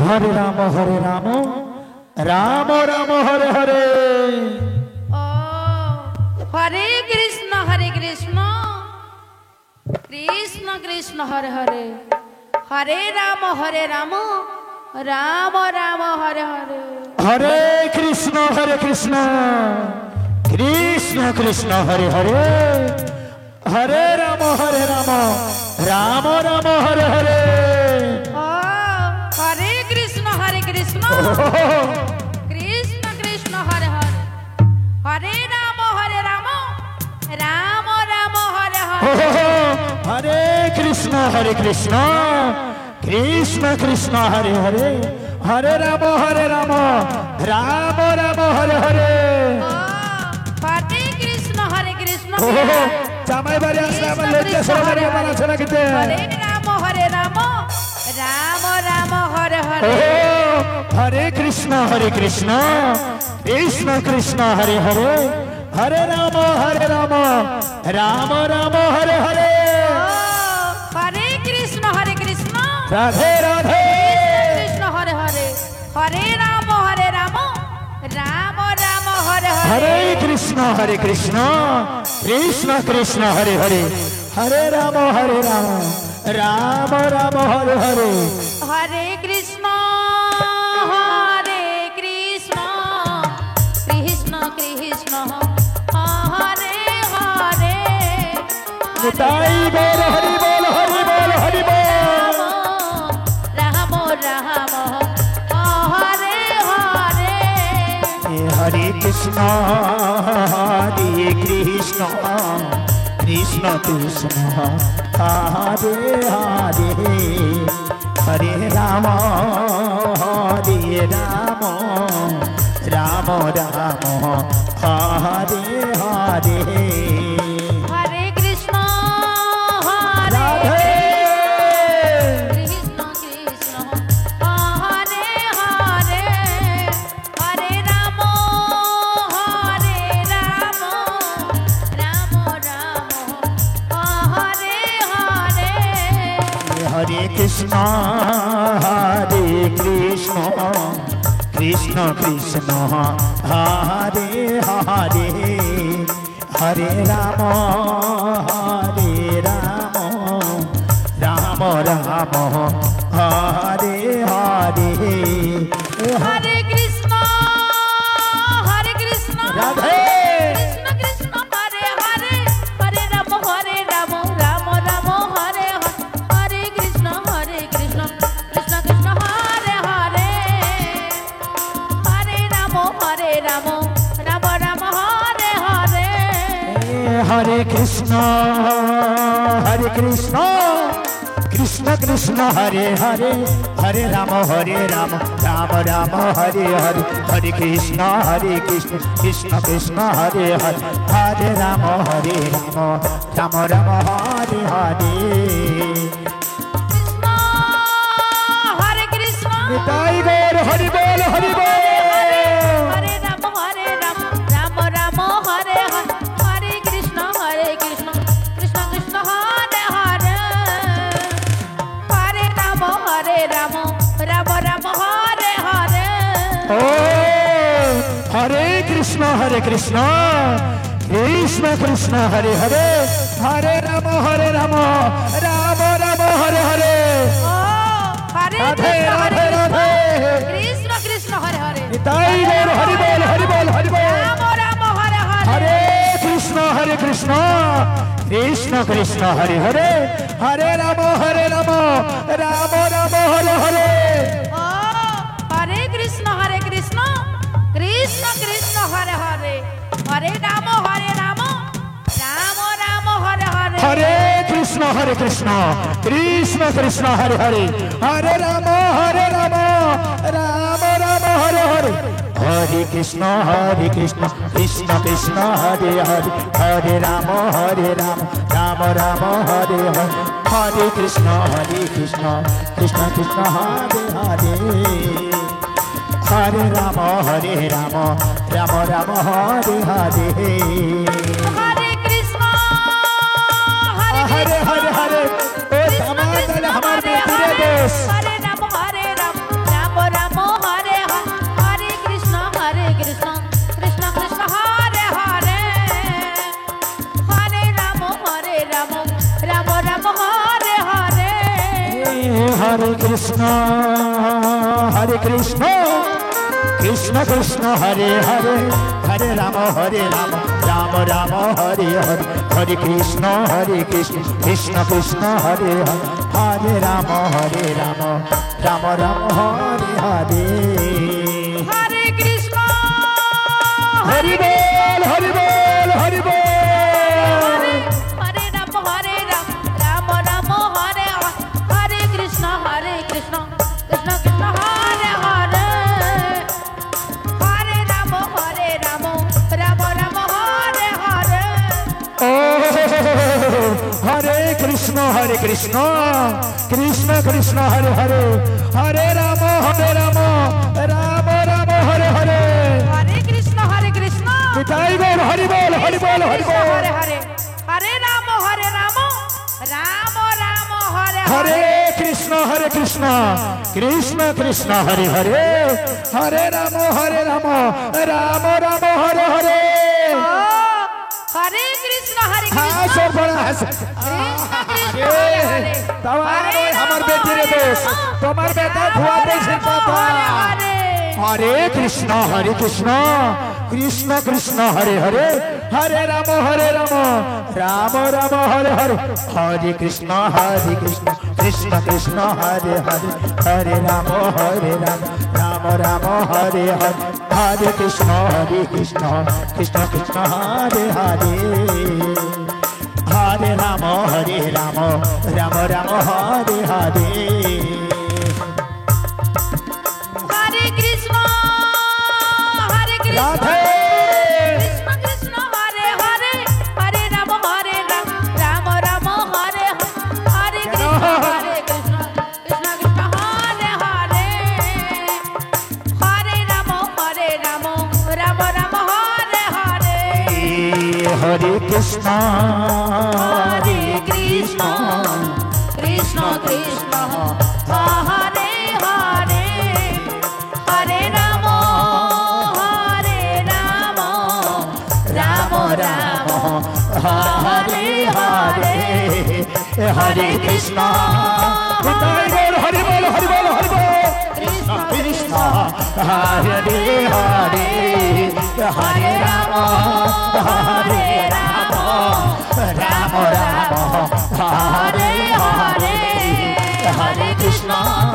हरे राम राम राम हरे हरे। ओ हरे कृष्ण कृष्ण कृष्ण हरे हरे। हरे राम राम राम हरे हरे। हरे कृष्ण कृष्ण कृष्ण हरे हरे। हरे राम राम राम हरे हरे। ओ हरे कृष्ण कृष्ण कृष्ण हरे हरे। हरे राम राम राम हरे हरे। हरे कृष्ण कृष्ण कृष्ण हरे हरे। हरे राम राम राम हरे हरे। हरे कृष्ण জামাই বাড়ি আসলে আমার লজ্জা সরকারি মানা ছেড়ে খেতে। हरे राम राम राम हरे हरे। हरे कृष्ण कृष्ण कृष्ण हरे हरे। हरे राम राम राम हरे हरे। हरे कृष्ण राधे राधे। कृष्ण हरे हरे। हरे राम राम राम हरे हरे। हरे कृष्ण कृष्ण कृष्ण हरे हरे। हरे राम राम राम हरे हरे। हरे कृष्ण कृष्ण कृष्ण हरे हरे। निताई बोल हरि बोल हरि बोल हरि बोल। राम राम हरे हरे। हरे कृष्ण कृष्ण कृष्ण हरे हरे। हरे राम राम राम हरे हरे। हरे कृष्ण राधे। कृष्ण कृष्ण हरे हरे। हरे राम राम हरे हरे। हरे कृष्ण कृष्ण कृष्ण हरे हरे। हरे राम राम राम हरे हरे। हरे कृष्ण राधे। कृष्ण कृष्ण हरे हरे। हरे राम राम राम हरे हरे। हरे कृष्ण कृष्ण कृष्ण हरे हरे। हरे राम राम हरे हरे। हरे कृष्ण कृष्ण कृष्ण हरे हरे। हरे राम राम राम हरे हरे। हरे कृष्ण कृष्ण कृष्ण हरे हरे। हरे राम राम राम हरे हरे। कृष्ण हरे कृष्ण निताई गौर हरि बोल हरि बोल। हरे राम राम राम हरे हरे। हरे कृष्ण कृष्ण कृष्ण हरे हरे। हरे राम राम हरे हरे। ओ हरे कृष्ण कृष्ण कृष्ण हरे हरे। हरे राम राम राम हरे हरे। ओ हरे राधे राधे राधे। कृष्ण कृष्ण हरे हरे। निताई गौर हरि बोल हरि बोल हरि बोल। राम हरे हरे। हरे कृष्ण कृष्ण कृष्ण हरे हरे। हरे राम राम राम हरे हरे। ओ हरे कृष्ण कृष्ण कृष्ण हरे हरे। हरे राम राम हरे हरे। हरे कृष्ण कृष्ण कृष्ण हरे हरे। हरे राम राम हरे हरे। हरे कृष्ण कृष्ण कृष्ण हरे हरे। हरे राम राम राम हरे हरे। हरे कृष्ण कृष्ण कृष्ण हरे हरे। हरे राम राम राम हरे हरे। हरे कृष्ण हरे हरे हरे। ओ समाज हमारे पूरे देश। हरे Ram Hare Krishna Krishna Krishna Hare Hare Hare Rama Rama Rama Hare Hare Hare Krishna Krishna Krishna Hare Hare Hare Rama Rama Rama Hare Hare Hare Krishna Hari Bol Hari Bol Hari Bol Hare Rama Rama Rama Hare Hare Hare Krishna Krishna Krishna Hare Hare Hare Rama Rama Rama Hare Hare Hare Krishna Krishna Krishna Hare Hare Hare Rama Rama Rama Hare Hare Hare Krishna Nitai Bol Hari Bol Hari Bol Hari Bol Hare Hare Hare Rama Rama Rama Hare Hare Krishna Krishna Krishna Hare Hare Hare Rama Rama Rama Hare Hare Hare Krishna हाँ sir बड़ा है हमार बेटी रे दोस्त तुम्हार बेटा धुआ दे सिर्फ हरे Krishna Krishna Hare Hare Hare Rama Rama Hare Hare Hare Krishna Krishna Hare Hare Hare Rama Rama Hare Hare Hare Krishna Krishna Hare Hare Hare Rama Rama Hare Hare Hare Krishna Radhe Krishna Hare Hare Hare Rama Rama Hare Hare Krishna Krishna Hare Hare Hare Rama Rama Hare Hare Hare Krishna Krishna Krishna Hare Hare Hare Rama Rama Hare Hare Hare Krishna Hare Bol Krishna Hare Hare Hare Rama Rama Hare Hare Hare Krishna